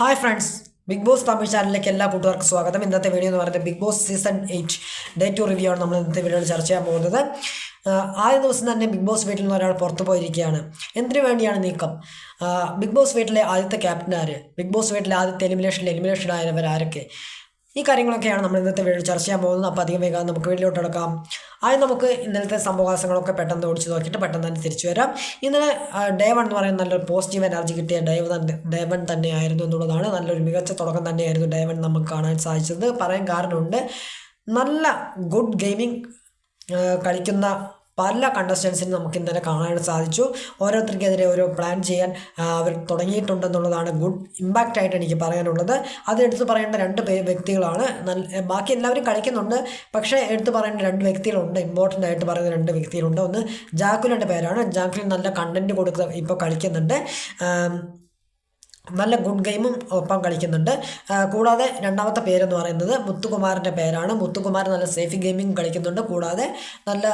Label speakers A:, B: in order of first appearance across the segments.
A: Hi friends, Bigg Boss Tamil ചാനലിലേക്ക് എല്ലാ കൂട്ടുകാർക്കും സ്വാഗതം. ഇന്നത്തെ വീഡിയോ എന്ന് പറയുന്നത് Bigg Boss season 8 day 2 review ആണ് നമ്മൾ ഇന്നത്തെ വീഡിയോയിൽ ചർച്ച ചെയ്യാൻ പോകുന്നത്. ആദ്യ ദിവസം തന്നെ ബിഗ് ബോസ് വീട്ടിൽ നിന്ന് ഒരാൾ പുറത്തു പോയിരിക്കുകയാണ്. എന്തിനു വേണ്ടിയാണ് നീക്കം? ബിഗ് ബോസ് വീട്ടിലെ ആദ്യത്തെ ക്യാപ്റ്റൻ ആര്? ബിഗ് ബോസ് വീട്ടിലെ ആദ്യത്തെ എലിമിനേഷൻ ആയവർ ആരൊക്കെ? ഈ കാര്യങ്ങളൊക്കെയാണ് നമ്മൾ ഇന്നത്തെ വീഡിയോ ചർച്ച ചെയ്യാൻ പോകുന്നത്. അപ്പോൾ അധികം വേഗം നമുക്ക് വീട്ടിലോട്ട് എടുക്കാം. ആദ്യം നമുക്ക് ഇന്നലത്തെ സംഭവവാസങ്ങളൊക്കെ പെട്ടെന്ന് ഓടിച്ച് നോക്കിയിട്ട് പെട്ടെന്ന് തന്നെ തിരിച്ചു വരാം. ഇന്നലെ ഡേ 1 എന്ന് പറയുന്ന നല്ലൊരു പോസിറ്റീവ് എനർജി കിട്ടിയ ഡേ 1 തന്നെയായിരുന്നു എന്നുള്ളതാണ്. നല്ലൊരു മികച്ച തുടക്കം തന്നെയായിരുന്നു ഡേ 1 നമുക്ക് കാണാൻ സാധിച്ചത്. പറയാൻ കാരണമുണ്ട്, നല്ല ഗുഡ് ഗെയിമിംഗ് കളിക്കുന്ന പല കണ്ടസ്റ്റൻസിനും നമുക്ക് ഇന്നലെ കാണാൻ സാധിച്ചു. ഓരോരുത്തർക്കെതിരെ ഓരോ പ്ലാൻ ചെയ്യാൻ അവർ തുടങ്ങിയിട്ടുണ്ടെന്നുള്ളതാണ് ഗുഡ് ഇമ്പാക്റ്റ് ആയിട്ട് എനിക്ക് പറയാനുള്ളത്. അത് എടുത്തു പറയേണ്ട രണ്ട് വ്യക്തികളാണ്. ബാക്കി എല്ലാവരും കളിക്കുന്നുണ്ട്, പക്ഷേ എടുത്തു പറയേണ്ട രണ്ട് വ്യക്തികളുണ്ട്. ഇമ്പോർട്ടൻ്റ് ആയിട്ട് പറയുന്ന രണ്ട് വ്യക്തികളുണ്ട്. ഒന്ന് ജാക്കുലിൻ്റെ പേരാണ്. ജാക്കുലിൻ നല്ല കണ്ടൻറ്റ് കൊടുത്ത് ഇപ്പോൾ കളിക്കുന്നുണ്ട്, നല്ല ഗുഡ് ഗെയിമും ഒപ്പം കളിക്കുന്നുണ്ട്. കൂടാതെ രണ്ടാമത്തെ പേരെന്ന് പറയുന്നത് മുത്തുകുമാറിൻ്റെ പേരാണ്. മുത്തുകുമാർ നല്ല സേഫ് ഗെയിമിംഗ് കളിക്കുന്നുണ്ട്. കൂടാതെ നല്ല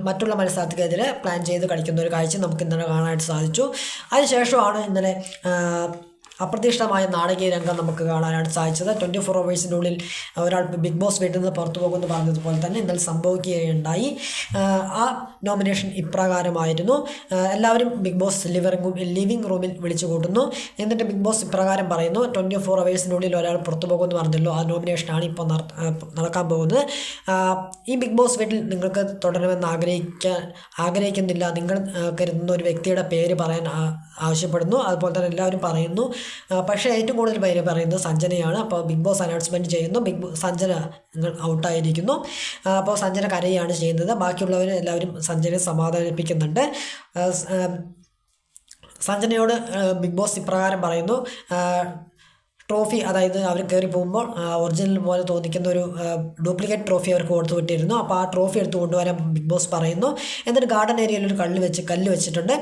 A: മറ്റുള്ള മത്സരാർത്ഥിക്കെതിരെ പ്ലാൻ ചെയ്ത് കളിക്കുന്ന ഒരു കാഴ്ച നമുക്ക് ഇന്നലെ കാണാനായിട്ട് സാധിച്ചു. അതിനുശേഷമാണ് ഇന്നലെ അപ്രതീക്ഷിതമായ നാടകീയ രംഗം നമുക്ക് കാണാനാണ് സാധിച്ചത്. 24 hours ഉള്ളിൽ ഒരാൾ ബിഗ് ബോസ് വീട്ടിൽ നിന്ന് പുറത്തു പോകുമെന്ന് പറഞ്ഞതുപോലെ തന്നെ ഇന്നലെ സംഭവിക്കുകയുണ്ടായി. ആ നോമിനേഷൻ ഇപ്രകാരമായിരുന്നു. എല്ലാവരും ബിഗ് ബോസ് ലിവിംഗ് റൂമിൽ വിളിച്ചു കൂട്ടുന്നു. എന്നിട്ട് ബിഗ് ബോസ് ഇപ്രകാരം പറയുന്നു: 24 hours ഒരാൾ പുറത്തു പോകുമെന്ന് പറഞ്ഞല്ലോ, ആ നോമിനേഷനാണ് ഇപ്പോൾ നടക്കാൻ പോകുന്നത്. ഈ ബിഗ് ബോസ് വീട്ടിൽ നിങ്ങൾക്ക് തുടരണമെന്ന് ആഗ്രഹിക്കുന്നില്ല, നിങ്ങൾ കരുതുന്ന ഒരു വ്യക്തിയുടെ പേര് പറയാൻ ആവശ്യപ്പെടുന്നു. അതുപോലെ തന്നെ എല്ലാവരും പറയുന്നു. പക്ഷേ ഏറ്റവും കൂടുതൽ പേര് പറയുന്നത് സഞ്ജനയാണ്. അപ്പോൾ ബിഗ് ബോസ് അനൗൺസ്മെൻറ്റ് ചെയ്യുന്നു, സഞ്ജന നിങ്ങൾ ഔട്ടായിരിക്കുന്നു. അപ്പോൾ സഞ്ജന കരയാണ് ചെയ്യുന്നത്. ബാക്കിയുള്ളവർ എല്ലാവരും സഞ്ജനയെ സമാധാനിപ്പിക്കുന്നുണ്ട്. സഞ്ജനയോട് ബിഗ് ബോസ് ഇപ്രകാരം പറയുന്നു: ട്രോഫി, അതായത് അവർ കയറി പോകുമ്പോൾ ഒറിജിനൽ പോലെ തോന്നിക്കുന്ന ഒരു ഡ്യൂപ്ലിക്കേറ്റ് ട്രോഫി അവർക്ക് കൊടുത്തു വിട്ടിരുന്നു. അപ്പോൾ ആ ട്രോഫി എടുത്ത് കൊണ്ടുവരാൻ ബിഗ് ബോസ് പറയുന്നു. എന്നിട്ട് ഗാർഡൻ ഏരിയയിൽ ഒരു കല്ല് വെച്ചിട്ടുണ്ട്.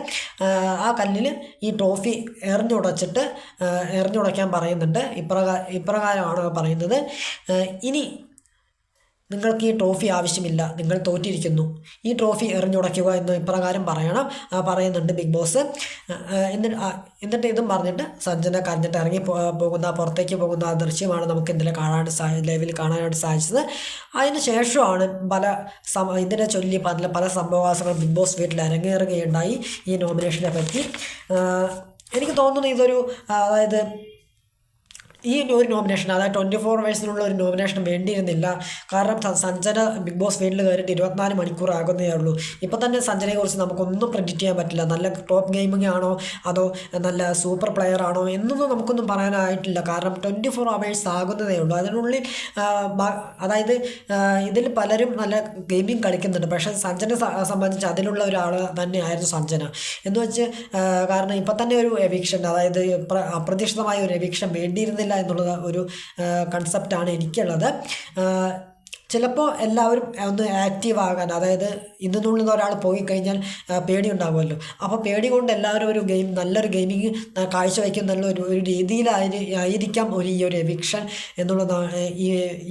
A: ആ കല്ലിൽ ഈ ട്രോഫി എറിഞ്ഞുടയ്ക്കാൻ പറയുന്നുണ്ട്. ഇപ്രകാരമാണ് പറയുന്നത്: ഇനി നിങ്ങൾക്ക് ഈ ട്രോഫി ആവശ്യമില്ല, നിങ്ങൾ തോറ്റിരിക്കുന്നു, ഈ ട്രോഫി എറിഞ്ഞുടയ്ക്കുക എന്ന് ഇപ്രകാരം പറയുന്നുണ്ട് ബിഗ് ബോസ്. എന്നിട്ട് ഇതും പറഞ്ഞിട്ട് സഞ്ജന കരഞ്ഞിട്ട് ഇറങ്ങി പുറത്തേക്ക് പോകുന്ന ആ ദൃശ്യമാണ് നമുക്ക് ഇന്നലെ ലൈവിൽ കാണാനായിട്ട് സാധിച്ചത്. അതിന് ശേഷമാണ് ഇതിനെ ചൊല്ലി പല സംഭവവാസങ്ങളും ബിഗ് ബോസ് വീട്ടിൽ അരങ്ങേറുകയുണ്ടായി ഈ നോമിനേഷനെ പറ്റി. എനിക്ക് തോന്നുന്നു ഇതൊരു അതായത് ഈ ഒരു നോമിനേഷൻ, അതായത് 24 hours ഒരു നോമിനേഷൻ വേണ്ടിയിരുന്നില്ല. കാരണം സഞ്ജന ബിഗ് ബോസ് വീട്ടിൽ കയറിയിട്ട് 24 മണിക്കൂർ ആകുന്നേ ഉള്ളൂ. ഇപ്പോൾ തന്നെ സഞ്ജനയെക്കുറിച്ച് നമുക്കൊന്നും പ്രെഡിക്റ്റ് ചെയ്യാൻ പറ്റില്ല. നല്ല ടോപ്പ് ഗെയിമിംഗ് ആണോ അതോ നല്ല സൂപ്പർ പ്ലെയർ ആണോ എന്നൊന്നും നമുക്കൊന്നും പറയാനായിട്ടില്ല. കാരണം 24 hours ആകുന്നതേ ഉള്ളൂ. അതിനുള്ളിൽ അതായത് ഇതിൽ പലരും നല്ല ഗെയിമിംഗ് കളിക്കുന്നുണ്ട്. പക്ഷേ സഞ്ജനെ സംബന്ധിച്ച് അതിലുള്ള ഒരാൾ തന്നെയായിരുന്നു സഞ്ജന എന്ന് വെച്ച്. കാരണം ഇപ്പം തന്നെ ഒരു എവിക്ഷൻ, അതായത് അപ്രതീക്ഷിതമായ ഒരു എവിക്ഷൻ വേണ്ടിയിരുന്നില്ല എന്നുള്ള ഒരു കൺസെപ്റ്റാണ് എനിക്കുള്ളത്. ചിലപ്പോൾ എല്ലാവരും ഒന്ന് ആക്റ്റീവ് ആകാൻ, അതായത് ഇതിനുള്ളിൽ ഒരാൾ പോയി കഴിഞ്ഞാൽ പേടി ഉണ്ടാകുമല്ലോ. അപ്പോൾ പേടി കൊണ്ട് എല്ലാവരും നല്ലൊരു ഗെയിമിങ് കാഴ്ചവെക്കും എന്നുള്ള ഒരു രീതിയിലായിരിക്കാം ഈ ഒരു എവിക്ഷൻ എന്നുള്ളതാണ്,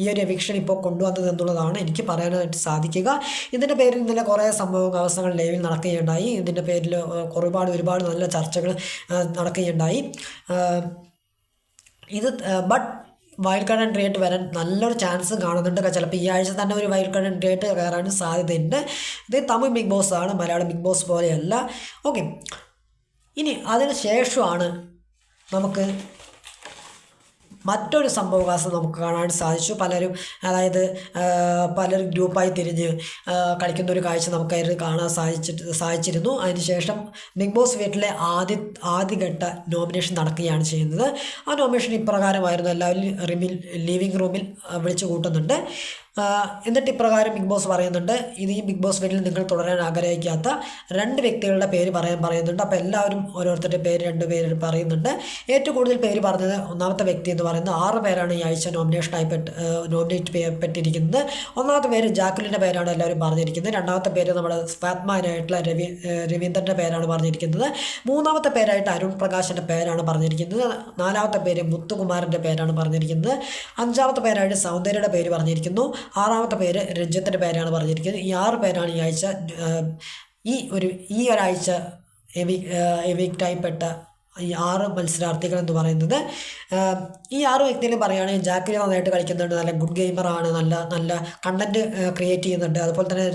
A: ഈ ഒരു എവിക്ഷൻ ഇപ്പോൾ കൊണ്ടുവന്നത് എന്നുള്ളതാണ് എനിക്ക് പറയാനായിട്ട് സാധിക്കുക. ഇതിൻ്റെ പേരിൽ ഇന്നലെ കുറേ അവസ്ഥകൾ ലൈവിൽ നടക്കുകയുണ്ടായി. ഇതിൻ്റെ പേരിൽ ഒരുപാട് നല്ല ചർച്ചകൾ നടക്കുകയുണ്ടായി. ബട്ട് വൈൽഡ് കാർഡ് എൻട്രി ആയിട്ട് വരാൻ നല്ലൊരു ചാൻസ് കാണുന്നുണ്ട്. ചിലപ്പോൾ ഈ ആഴ്ച തന്നെ ഒരു വൈൽഡ് കാർഡ് എൻട്രി ആയിട്ട് കയറാനും സാധ്യതയുണ്ട്. ഇത് തമിഴ് ബിഗ് ബോസ് ആണ്, മലയാളം ബിഗ് ബോസ് പോലെയല്ല. ഓക്കെ, ഇനി അതിന് ശേഷമാണ് നമുക്ക് മറ്റൊരു സംഭവവികാസം നമുക്ക് കാണാൻ സാധിച്ചു. പലരും ഗ്രൂപ്പായി തിരിഞ്ഞ് കളിക്കുന്ന ഒരു കാഴ്ച നമുക്കായിട്ട് കാണാൻ സാധിച്ചിരുന്നു. അതിനുശേഷം ബിഗ് ബോസ് വീട്ടിലെ ആദ്യഘട്ട നോമിനേഷൻ നടക്കുകയാണ് ചെയ്യുന്നത്. ആ നോമിനേഷൻ ഇപ്രകാരമായിരുന്നു: എല്ലാവരും ലിവിംഗ് റൂമിൽ വിളിച്ചു കൂട്ടുന്നുണ്ട്. എന്നിട്ട് ഇപ്രകാരം ബിഗ് ബോസ് പറയുന്നുണ്ട്: ഈ ബിഗ് ബോസ് വീട്ടിൽ നിങ്ങൾ തുടരാൻ ആഗ്രഹിക്കാത്ത രണ്ട് വ്യക്തികളുടെ പേര് പറയുന്നുണ്ട്. അപ്പോൾ എല്ലാവരും ഓരോരുത്തരുടെ രണ്ട് പേര് പറയുന്നുണ്ട്. ഏറ്റവും കൂടുതൽ പേര് പറഞ്ഞത് ഒന്നാമത്തെ വ്യക്തി എന്ന് പറയുന്നത് 6 പേരാണ് ഈ ആഴ്ച നോമിനേറ്റ് ചെയ്യപ്പെട്ടിരിക്കുന്നത്. ഒന്നാമത്തെ പേര് ജാക്കുലിൻ്റെ പേരാണ് എല്ലാവരും പറഞ്ഞിരിക്കുന്നത്. രണ്ടാമത്തെ പേര് നമ്മുടെ ഫാത്മാനായിട്ടുള്ള രവീന്ദ്രൻ്റെ പേരാണ് പറഞ്ഞിരിക്കുന്നത്. മൂന്നാമത്തെ പേരായിട്ട് അരുൺ പ്രകാശിൻ്റെ പേരാണ് പറഞ്ഞിരിക്കുന്നത്. നാലാമത്തെ പേര് മുത്തുകുമാറിൻ്റെ പേരാണ് പറഞ്ഞിരിക്കുന്നത്. അഞ്ചാമത്തെ പേരായിട്ട് സൗന്ദര്യയുടെ പേര് പറഞ്ഞിരിക്കുന്നു. ആറാമത്തെ പേര് രഞ്ജിത്തിൻ്റെ പേരാണ് പറഞ്ഞിരിക്കുന്നത്. ഈ 6 പേരാണ് ഈ ഒരാഴ്ച എവിക്റ്റായിപ്പെട്ട ഈ 6 മത്സരാർത്ഥികൾ എന്ന് പറയുന്നത്. ഈ 6 വ്യക്തികളും പറയുകയാണെങ്കിൽ ജാക്വിലി നന്നായിട്ട് കളിക്കുന്നുണ്ട്, നല്ല ഗുഡ് ഗെയിമറാണ്, നല്ല നല്ല കണ്ടൻറ്റ് ക്രിയേറ്റ് ചെയ്യുന്നുണ്ട്. അതുപോലെ തന്നെ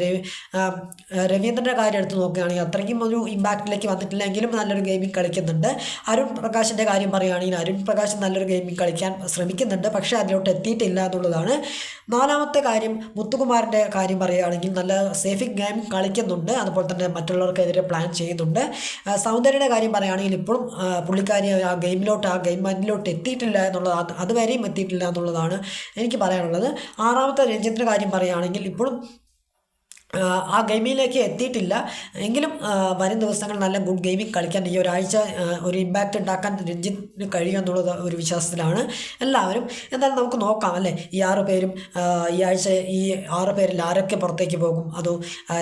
A: രവീന്ദ്രൻ്റെ കാര്യം എടുത്ത് നോക്കുകയാണെങ്കിൽ അത്രയ്ക്കും ഒരു ഇമ്പാക്റ്റിലേക്ക് വന്നിട്ടില്ലെങ്കിലും നല്ലൊരു ഗെയിമിംഗ് കളിക്കുന്നുണ്ട്. അരുൺ പ്രകാശിൻ്റെ കാര്യം പറയുകയാണെങ്കിൽ അരുൺ പ്രകാശ് നല്ലൊരു ഗെയിമിംഗ് കളിക്കാൻ ശ്രമിക്കുന്നുണ്ട്, പക്ഷേ അതിലോട്ട് എത്തിയിട്ടില്ല എന്നുള്ളതാണ്. 4ാമത്തെ കാര്യം മുത്തുകുമാറിൻ്റെ കാര്യം പറയുകയാണെങ്കിൽ നല്ല സേഫിംഗ് ഗെയിം കളിക്കുന്നുണ്ട്, അതുപോലെ തന്നെ മറ്റുള്ളവർക്കെതിരെ പ്ലാൻ ചെയ്യുന്നുണ്ട്. സൗന്ദര്യയുടെ കാര്യം പറയുകയാണെങ്കിൽ ഇപ്പോഴും പുള്ളിക്കാരി ആ ഗെയിം മൈൻഡിലോട്ട് എത്തിയിട്ടില്ല എന്നുള്ളത്, അതുവരെയും എത്തിയിട്ടില്ല എന്നുള്ളതാണ് എനിക്ക് പറയാനുള്ളത്. 6ാമത്തെ രഞ്ജിത്തിൻ്റെ കാര്യം പറയുകയാണെങ്കിൽ ഇപ്പോഴും ആ ഗെയിമിലേക്ക് എത്തിയിട്ടില്ല എങ്കിലും വരും ദിവസങ്ങൾ നല്ല ഗുഡ് ഗെയിമിംഗ് കളിക്കാൻ ഈ ഒരാഴ്ച ഒരു ഇമ്പാക്റ്റ് ഉണ്ടാക്കാൻ രഞ്ജിത്തിന് കഴിയുമെന്നുള്ളത് ഒരു വിശ്വാസത്തിലാണ് എല്ലാവരും. എന്തായാലും നമുക്ക് നോക്കാം അല്ലേ, ഈ 6 പേരും ഈ ആഴ്ച ഈ 6 പേരിൽ ആരൊക്കെ പുറത്തേക്ക് പോകും, അതോ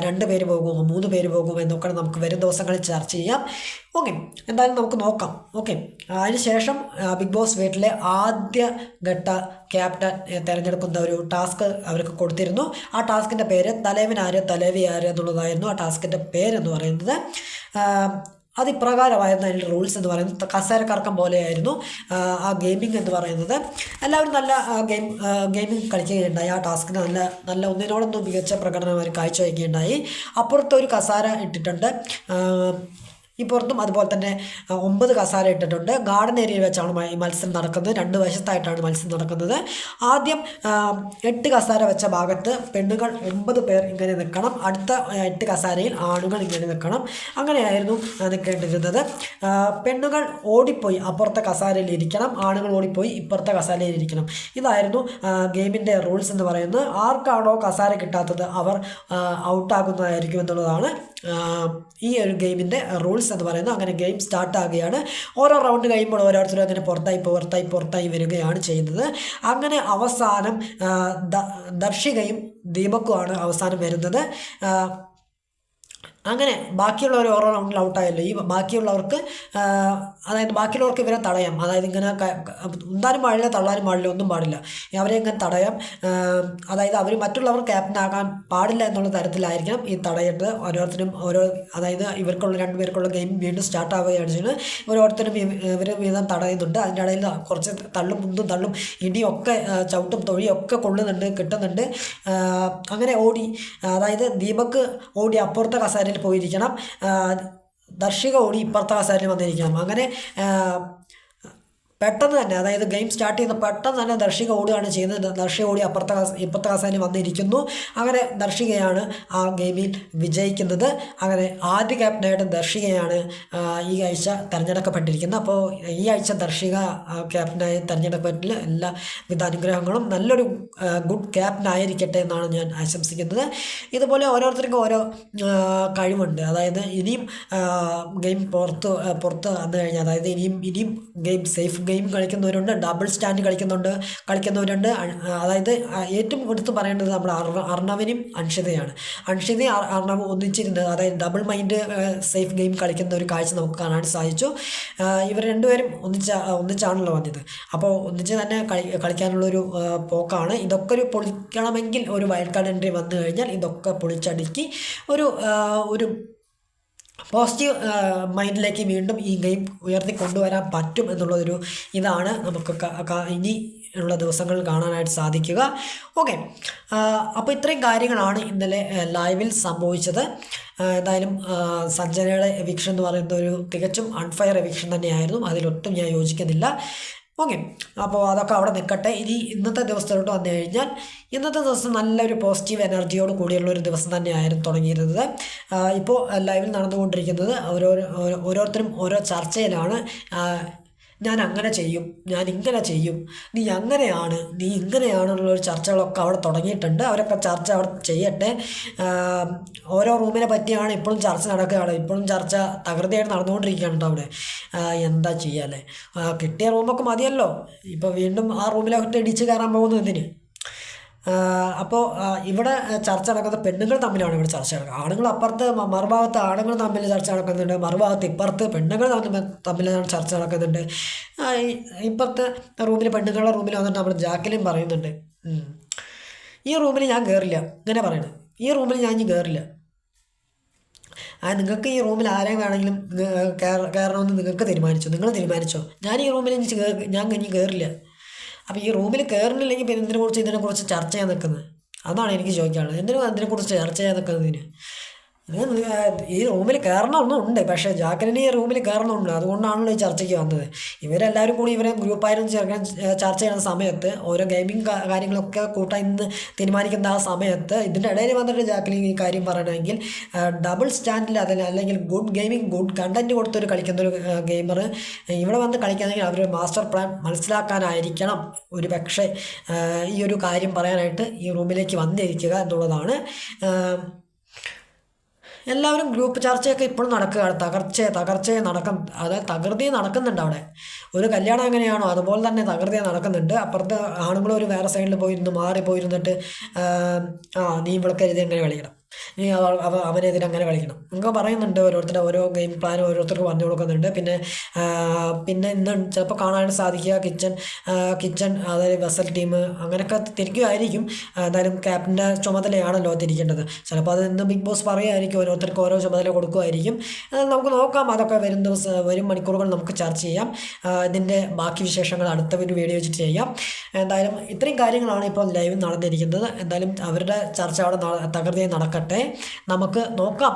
A: 2 പേര് പോകുമോ 3 പേര് പോകുമോ എന്നൊക്കെ നമുക്ക് വരും ദിവസങ്ങളിൽ ചർച്ച ചെയ്യാം. ഓക്കെ, എന്തായാലും നമുക്ക് നോക്കാം. ഓക്കെ, അതിനുശേഷം ബിഗ് ബോസ് വീട്ടിലെ ആദ്യ ഘട്ട ക്യാപ്റ്റൻ തിരഞ്ഞെടുക്കുന്ന ഒരു ടാസ്ക് അവർക്ക് കൊടുത്തിരുന്നു. ആ ടാസ്കിൻ്റെ പേര് തലവൻ ആര് തലവി ആര് എന്നുള്ളതായിരുന്നു ആ ടാസ്കിൻ്റെ പേരെന്ന് പറയുന്നത്. അതിപ്രകാരമായിരുന്നു അതിൻ്റെ റൂൾസ് എന്ന് പറയുന്നത്. കസേരക്കറക്കം പോലെയായിരുന്നു ആ ഗെയിമിംഗ് എന്ന് പറയുന്നത്. എല്ലാവരും നല്ല ഗെയിമിംഗ് കളിക്കുകയുണ്ടായി. ആ ടാസ്കിന് നല്ല നല്ല ഒന്നിനോടൊന്നും മികച്ച പ്രകടനം അവർ കാഴ്ചവെക്കുകയുണ്ടായി. അപ്പുറത്തൊരു കസേര ഇട്ടിട്ടുണ്ട്, ഇപ്പുറത്തും അതുപോലെ തന്നെ 9 കസാര ഇട്ടിട്ടുണ്ട്. ഗാർഡൻ ഏരിയയിൽ വെച്ചാണ് ഈ മത്സരം നടക്കുന്നത്, 2 വശത്തായിട്ടാണ് മത്സരം നടക്കുന്നത്. ആദ്യം 8 കസാര വെച്ച ഭാഗത്ത് പെണ്ണുകൾ 9 പേർ ഇങ്ങനെ നിൽക്കണം, അടുത്ത 8 കസാരയിൽ ആണുങ്ങൾ ഇങ്ങനെ നിൽക്കണം. അങ്ങനെയായിരുന്നു നിൽക്കേണ്ടിരുന്നത്. പെണ്ണുകൾ ഓടിപ്പോയി അപ്പുറത്തെ കസാരയിൽ ഇരിക്കണം, ആണുങ്ങൾ ഓടിപ്പോയി ഇപ്പുറത്തെ കസാരയിൽ ഇരിക്കണം. ഇതായിരുന്നു ഗെയിമിൻ്റെ റൂൾസ് എന്ന് പറയുന്നത്. ആർക്കാണോ കസാര കിട്ടാത്തത് അവർ ഔട്ടാകുന്നതായിരിക്കും എന്നുള്ളതാണ് ഈ ഒരു ഗെയിമിൻ്റെ റൂൾസ് എന്ന് പറയുന്നത്. അങ്ങനെ ഗെയിം സ്റ്റാർട്ട് ആകുകയാണ്. ഓരോ റൗണ്ട് കഴിയുമ്പോൾ ഓരോരുത്തരും അങ്ങനെ പുറത്തായി വരികയാണ് ചെയ്യുന്നത്. അങ്ങനെ അവസാനം ദർശികയും ദീപക്കുമാണ് അവസാനം വരുന്നത്. അങ്ങനെ ബാക്കിയുള്ളവർ ഓരോ റൗണ്ടിൽ ഔട്ടായല്ലോ. ഈ ബാക്കിയുള്ളവർക്ക് ബാക്കിയുള്ളവർക്ക് ഇവരെ തടയാം. അതായത് ഇങ്ങനെ ഉന്താനും പാടില്ല, തള്ളാനും പാടില്ല, ഒന്നും പാടില്ല. അവരെ ഇങ്ങനെ തടയാം. അതായത് അവർ മറ്റുള്ളവർ ക്യാപ്റ്റനാകാൻ പാടില്ല എന്നുള്ള തരത്തിലായിരിക്കണം ഈ തടയേണ്ടത്. ഓരോരുത്തരും ഇവർക്കുള്ള 2 പേർക്കുള്ള ഗെയിം വീണ്ടും സ്റ്റാർട്ട് ആവുകയാണ് ചെയ്യുന്നത്. ഓരോരുത്തരും ഇവർ വീതം തടയുന്നുണ്ട്. അതിൻ്റെ ഇടയിൽ കുറച്ച് തള്ളും മുന്തും തള്ളും ഇടിയൊക്കെ ചവിട്ടും തൊഴിയൊക്കെ കിട്ടുന്നുണ്ട്. അങ്ങനെ ഓടി, അതായത് ദീപക് ഓടി അപ്പുറത്തെ കസാരയിൽ പോയിരിക്കണം, ദർശിക ഓടി ഇപ്പുറത്തെ കസാരയിൽ വന്നിരിക്കണം. അങ്ങനെ പെട്ടെന്ന് തന്നെ, അതായത് ഗെയിം സ്റ്റാർട്ട് ചെയ്യുന്ന പെട്ടെന്ന് തന്നെ ദർശിക ഓടുകയാണ് ചെയ്യുന്നത്. ദർശിക ഓടി ഇപ്പുറത്തെ കസാരയിൽ വന്നിരിക്കുന്നു. അങ്ങനെ ദർശികയാണ് ആ ഗെയിമിൽ വിജയിക്കുന്നത്. അങ്ങനെ ആദ്യ ക്യാപ്റ്റനായിട്ട് ദർശികയാണ് ഈ ആഴ്ച തിരഞ്ഞെടുക്കപ്പെട്ടിരിക്കുന്നത്. അപ്പോൾ ഈ ആഴ്ച ദർശിക ക്യാപ്റ്റനായി തിരഞ്ഞെടുക്കപ്പെട്ടില്ല. എല്ലാവിധ അനുഗ്രഹങ്ങളും, നല്ലൊരു ഗുഡ് ക്യാപ്റ്റനായിരിക്കട്ടെ എന്നാണ് ഞാൻ ആശംസിക്കുന്നത്. ഇതുപോലെ ഓരോരുത്തർക്കും ഓരോ കഴിവുണ്ട്. അതായത് ഇനിയും ഗെയിം പുറത്ത് വന്നു കഴിഞ്ഞാൽ, അതായത് ഇനിയും ഗെയിം സേഫ് ഗെയിം കളിക്കുന്നവരുണ്ട്, ഡബിൾ സ്റ്റാൻഡ് കളിക്കുന്നവരുണ്ട്. അതായത് ഏറ്റവും എടുത്ത് പറയേണ്ടത് നമ്മൾ അർണവിനും അൻഷിതയാണ്. അൻഷിതയും അർണവ് ഒന്നിച്ചിരുന്ന്, അതായത് ഡബിൾ മൈൻഡ് സേഫ് ഗെയിം കളിക്കുന്ന ഒരു കാഴ്ച നമുക്ക് കാണാൻ സാധിച്ചു. ഇവർ 2 പേരും ഒന്നിച്ചാണല്ലോ വന്നത്. അപ്പോൾ ഒന്നിച്ച് തന്നെ കളിക്കാനുള്ളൊരു പോക്കാണ്. ഇതൊക്കെ പൊളിക്കണമെങ്കിൽ ഒരു വൈൽഡ് കാർഡ് എൻട്രി വന്നു കഴിഞ്ഞാൽ ഇതൊക്കെ പൊളിച്ചടുക്കി ഒരു പോസിറ്റീവ് മൈൻഡിലേക്ക് വീണ്ടും ഈ ഗെയിം ഉയർത്തിക്കൊണ്ടുവരാൻ പറ്റും എന്നുള്ളതൊരു ഇതാണ് നമുക്ക് ഇനി ഉള്ള ദിവസങ്ങളിൽ കാണാനായിട്ട് സാധിക്കുക. ഓക്കെ, അപ്പോൾ ഇത്രയും കാര്യങ്ങളാണ് ഇന്നലെ ലൈവിൽ സംഭവിച്ചത്. എന്തായാലും സഞ്ജനയുടെ എവിക്ഷൻ എന്ന് പറയുന്ന ഒരു തികച്ചും അൺഫെയർ എവിക്ഷൻ തന്നെയായിരുന്നു. അതിലൊട്ടും ഞാൻ യോജിക്കുന്നില്ല. ഓക്കെ, അപ്പോൾ അതൊക്കെ അവിടെ നിൽക്കട്ടെ. ഇനി ഇന്നത്തെ ദിവസത്തോട്ട് വന്നു കഴിഞ്ഞാൽ ഇന്നത്തെ ദിവസം നല്ലൊരു പോസിറ്റീവ് എനർജിയോട് കൂടിയുള്ളൊരു ദിവസം തന്നെയായിരുന്നു തുടങ്ങിയിരുന്നത്. ഇപ്പോൾ ലൈവിൽ നടന്നുകൊണ്ടിരിക്കുന്നത് ഓരോരുത്തരും ഓരോ ചർച്ചയിലാണ്. ഞാൻ അങ്ങനെ ചെയ്യും, ഞാൻ ഇങ്ങനെ ചെയ്യും, നീ അങ്ങനെയാണ്, നീ ഇങ്ങനെയാണെന്നുള്ളൊരു ചർച്ചകളൊക്കെ അവിടെ തുടങ്ങിയിട്ടുണ്ട്. അവരൊക്കെ ചർച്ച അവിടെ ചെയ്യട്ടെ. ഓരോ റൂമിനെ പറ്റിയാണ് ഇപ്പോഴും ചർച്ച നടക്കുകയാണ്. ഇപ്പോഴും ചർച്ച തകൃതിയായിട്ട് നടന്നുകൊണ്ടിരിക്കുകയാണ് അവിടെ. എന്താ ചെയ്യാല്ലേ, കിട്ടിയ റൂമൊക്കെ മതിയല്ലോ. ഇപ്പോൾ വീണ്ടും ആ റൂമിലൊക്കെ ഇടിച്ച് കയറാൻ പോകുന്നു എന്തിന്? അപ്പോൾ ഇവിടെ ചർച്ച നടക്കുന്നത് പെണ്ണുങ്ങൾ തമ്മിലാണ്. ഇവിടെ ചർച്ച നടക്കുന്നത്. ആണുങ്ങൾ അപ്പുറത്ത്, മറുഭാഗത്ത് ആണുങ്ങൾ തമ്മിൽ ചർച്ച നടക്കുന്നുണ്ട്, മറുഭാഗത്ത് ഇപ്പുറത്ത് പെണ്ണുങ്ങൾ തമ്മിലാണ് ചർച്ച നടക്കുന്നുണ്ട്. ഇപ്പുറത്തെ റൂമിൽ, പെണ്ണുങ്ങളുടെ റൂമിൽ വന്നിട്ട് നമ്മൾ ജാക്കലിൻ പറയുന്നുണ്ട്, ഈ റൂമിൽ ഞാൻ കയറില്ല, ഇങ്ങനെ പറയുന്നത്. ഈ റൂമിൽ ഞാൻ ഇനി കയറില്ല. നിങ്ങൾക്ക് ഈ റൂമിൽ ആരെയും വേണമെങ്കിലും കയറണമെന്ന് നിങ്ങൾക്ക് നിങ്ങൾ തീരുമാനിച്ചോ. ഞാൻ ഈ റൂമിൽ ഞാൻ ഇനി കയറില്ല. അപ്പോൾ ഈ റൂമിൽ കയറുന്നില്ലെങ്കിൽ പിന്നെ ഇതിനെക്കുറിച്ച് ചർച്ച ചെയ്യാൻ നിൽക്കുന്നത്? അതാണ് എനിക്ക് ചോദിക്കാനുള്ളത്. അതിനെക്കുറിച്ച് ചർച്ച ചെയ്യാൻ നിൽക്കുന്നതിന് ഈ റൂമിൽ കയറണമെന്നുണ്ട്, പക്ഷേ ജാക്കലിന് ഈ റൂമിൽ കയറണമെന്നുണ്ട്. അതുകൊണ്ടാണല്ലോ ഈ ചർച്ചയ്ക്ക് വന്നത്. ഇവരെല്ലാവരും കൂടി ഇവരെ ഗ്രൂപ്പായിരുന്നു ചർച്ച ചെയ്യുന്ന സമയത്ത്, ഓരോ ഗെയിമിങ് കാര്യങ്ങളൊക്കെ കൂട്ടാൻ ഇന്ന് തീരുമാനിക്കുന്ന ആ സമയത്ത് ഇതിൻ്റെ ഇടയിൽ വന്നിട്ട് ജാക്കലിൻ ഈ കാര്യം പറയണമെങ്കിൽ ഡബിൾ സ്റ്റാൻഡിൽ അല്ലെങ്കിൽ ഗുഡ് കണ്ടൻറ്റ് കൊടുത്തൊരു കളിക്കുന്നൊരു ഗെയിമർ ഇവിടെ വന്ന് കളിക്കുകയാണെങ്കിൽ അവർ മാസ്റ്റർ പ്ലാൻ മനസ്സിലാക്കാനായിരിക്കണം ഒരു പക്ഷേ ഈ ഒരു കാര്യം പറയാനായിട്ട് ഈ റൂമിലേക്ക് വന്നിരിക്കുക എന്നുള്ളതാണ്. എല്ലാവരും ഗ്രൂപ്പ് ചർച്ചയൊക്കെ ഇപ്പോഴും നടക്കുകയാണ്. തകർച്ചയെ അതായത് തകൃതി നടക്കുന്നുണ്ട് അവിടെ. ഒരു കല്യാണം എങ്ങനെയാണോ അതുപോലെ തന്നെ തകൃതി നടക്കുന്നുണ്ട്. അപ്പുറത്ത് ആണുങ്ങൾ ഒരു വേറെ സൈഡിൽ മാറിപ്പോയിരുന്നിട്ട് നീ ഇവൾക്കരുത് എങ്ങനെ കളിക്കണം, നീ അവനെതിരെ അങ്ങനെ കളിക്കണം നമുക്ക് പറയുന്നുണ്ട്. ഓരോ ഗെയിം പ്ലാൻ ഓരോരുത്തർക്ക് പറഞ്ഞു കൊടുക്കുന്നുണ്ട്. പിന്നെ ഇന്ന് ചിലപ്പോൾ കാണാനായിട്ട് സാധിക്കുക കിച്ചൺ അതായത് വെസൽ ടീം അങ്ങനെയൊക്കെ തിരിക്കുമായിരിക്കും. എന്തായാലും ക്യാപ്റ്റൻ്റെ ചുമതലയാണല്ലോ തിരിക്കേണ്ടത്. ചിലപ്പോൾ അത് ഇന്ന് ബിഗ് ബോസ് പറയുമായിരിക്കും, ഓരോരുത്തർക്ക് ഓരോ ചുമതല കൊടുക്കുമായിരിക്കും. നമുക്ക് നോക്കാം, അതൊക്കെ വരും മണിക്കൂറുകൾ നമുക്ക് ചർച്ച ചെയ്യാം. ഇതിൻ്റെ ബാക്കി വിശേഷങ്ങൾ അടുത്ത ഒരു വീഡിയോ വെച്ചിട്ട് ചെയ്യാം. എന്തായാലും ഇത്രയും കാര്യങ്ങളാണ് ഇപ്പോൾ ലൈവ് നടന്നിരിക്കുന്നത്. എന്തായാലും അവരുടെ ചർച്ച അവിടെ തകൃതിയായി നടക്കട്ടെ. നമുക്ക് നോക്കാം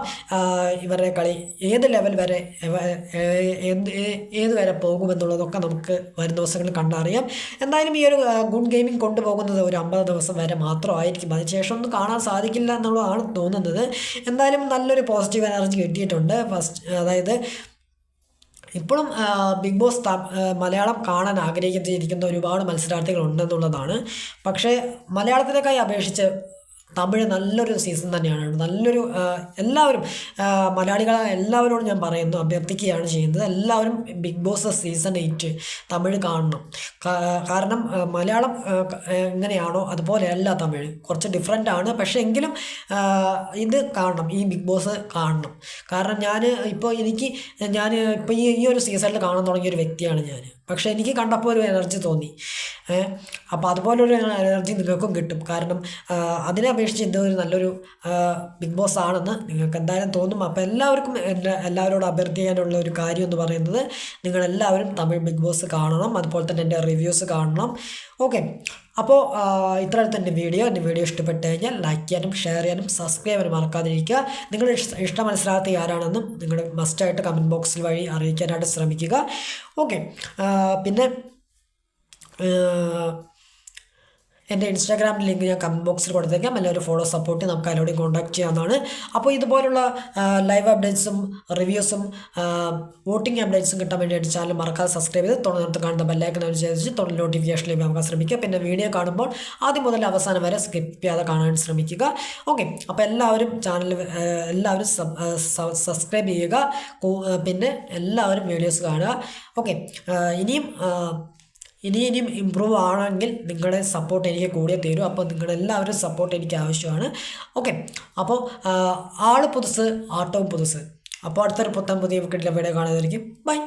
A: ഇവരുടെ കളി ഏത് ലെവൽ വരെ ഏത് വരെ പോകുമെന്നുള്ളതൊക്കെ നമുക്ക് വരും ദിവസങ്ങളിൽ കണ്ടറിയാം. എന്തായാലും ഈ ഒരു ഗുഡ് ഗെയിമിംഗ് കൊണ്ടുപോകുന്നത് ഒരു 50 ദിവസം വരെ മാത്രമായിരിക്കും. അതിനുശേഷം ഒന്നും കാണാൻ സാധിക്കില്ല എന്നുള്ളതാണ് തോന്നുന്നത്. എന്തായാലും നല്ലൊരു പോസിറ്റീവ് എനർജി കിട്ടിയിട്ടുണ്ട്. അതായത് ഇപ്പോഴും ബിഗ് ബോസ് മലയാളം കാണാൻ ആഗ്രഹിച്ചിരിക്കുന്ന ഒരുപാട് മത്സരാർത്ഥികൾ ഉണ്ടെന്നുള്ളതാണ്. പക്ഷേ മലയാളത്തിലേക്കായി അപേക്ഷിച്ച് തമിഴ് നല്ലൊരു സീസൺ തന്നെയാണ്. എല്ലാവരും മലയാളികളെ എല്ലാവരോടും ഞാൻ അഭ്യർത്ഥിക്കുകയാണ് ചെയ്യുന്നത്. എല്ലാവരും ബിഗ് ബോസ് സീസൺ 8 തമിഴ് കാണണം. കാരണം മലയാളം എങ്ങനെയാണോ അതുപോലെയല്ല തമിഴ്, കുറച്ച് ഡിഫറെൻ്റ് ആണ്. പക്ഷേ എങ്കിലും ഇത് കാണണം, ഈ ബിഗ് ബോസ് കാണണം. കാരണം ഞാൻ ഇപ്പോൾ ഈ ഒരു സീസണിൽ കാണാൻ തുടങ്ങിയൊരു വ്യക്തിയാണ് ഞാൻ. പക്ഷേ എനിക്ക് കണ്ടപ്പോൾ ഒരു എനർജി തോന്നി. അപ്പോൾ അതുപോലൊരു എനർജി നിങ്ങൾക്കും കിട്ടും. കാരണം അതിനെ അപേക്ഷിച്ച് ഇതൊരു നല്ലൊരു ബിഗ് ബോസ് ആണെന്ന് നിങ്ങൾക്ക് എന്തായാലും തോന്നും. അപ്പോൾ എല്ലാവരോടും അഭ്യർത്ഥിക്കാനുള്ള ഒരു കാര്യം എന്ന് പറയുന്നത് നിങ്ങളെല്ലാവരും തമിഴ് ബിഗ് ബോസ് കാണണം. അതുപോലെ തന്നെ എൻ്റെ റിവ്യൂസ് കാണണം. ഓക്കെ, അപ്പോൾ ഇത്ര തന്നെ എൻ്റെ വീഡിയോ ഇഷ്ടപ്പെട്ട് കഴിഞ്ഞാൽ ലൈക്ക് ചെയ്യാനും ഷെയർ ചെയ്യാനും സബ്സ്ക്രൈബ് ചെയ്യാനും മറക്കാതിരിക്കുക. നിങ്ങളുടെ ഇഷ്ട മത്സരാർത്ഥി ആരാണെന്നും നിങ്ങൾ മസ്റ്റായിട്ട് കമൻറ്റ് ബോക്സിൽ വഴി അറിയിക്കാനായിട്ട് ശ്രമിക്കുക. ഓക്കെ, പിന്നെ എൻ്റെ ഇൻസ്റ്റാഗ്രാമിൽ ലിങ്ക് ഞാൻ കമൻറ്റ് ബോക്സിൽ കൊടുത്തേക്കാം. എല്ലാവരും ഫോളോ സപ്പോർട്ട് നമുക്ക് അതിലൂടെ കോൺടാക്ട് ചെയ്യാവുന്നതാണ്. അപ്പോൾ ഇതുപോലുള്ള ലൈവ് അപ്ഡേറ്റ്സും റിവ്യൂസും വോട്ടിംഗ് അപ്ഡേറ്റ്സും കിട്ടാൻ വേണ്ടിയിട്ട് ചാനൽ മറക്കാതെ സബ്സ്ക്രൈബ് ചെയ്ത് തൊണ്ണൂറ് കാണുന്ന ബെല്ലൈക്കൺ അനുസരിച്ച് നോട്ടിഫിക്കേഷൻ ലഭ്യമാക്കാൻ ശ്രമിക്കുക. പിന്നെ വീഡിയോ കാണുമ്പോൾ ആദ്യം മുതൽ അവസാനം വരെ സ്കിപ്പ് ചെയ്യാതെ കാണാൻ ശ്രമിക്കുക. ഓക്കെ, അപ്പോൾ എല്ലാവരും സബ്സ്ക്രൈബ് ചെയ്യുക. പിന്നെ എല്ലാവരും വീഡിയോസ് കാണുക. ഓക്കെ, ഇനിയും ഇമ്പ്രൂവ് ആണെങ്കിൽ നിങ്ങളുടെ സപ്പോർട്ട് എനിക്ക് കൂടിയേ തീരും. അപ്പോൾ നിങ്ങളെല്ലാവരും സപ്പോർട്ട് എനിക്ക് ആവശ്യമാണ്. ഓക്കെ, അപ്പോൾ ആള് പുതുസ് ആട്ടവും പുതുസ്. അപ്പോൾ അടുത്തൊരു പുതിയ വീഡിയോ കാണുന്നതായിരിക്കും. ബൈ.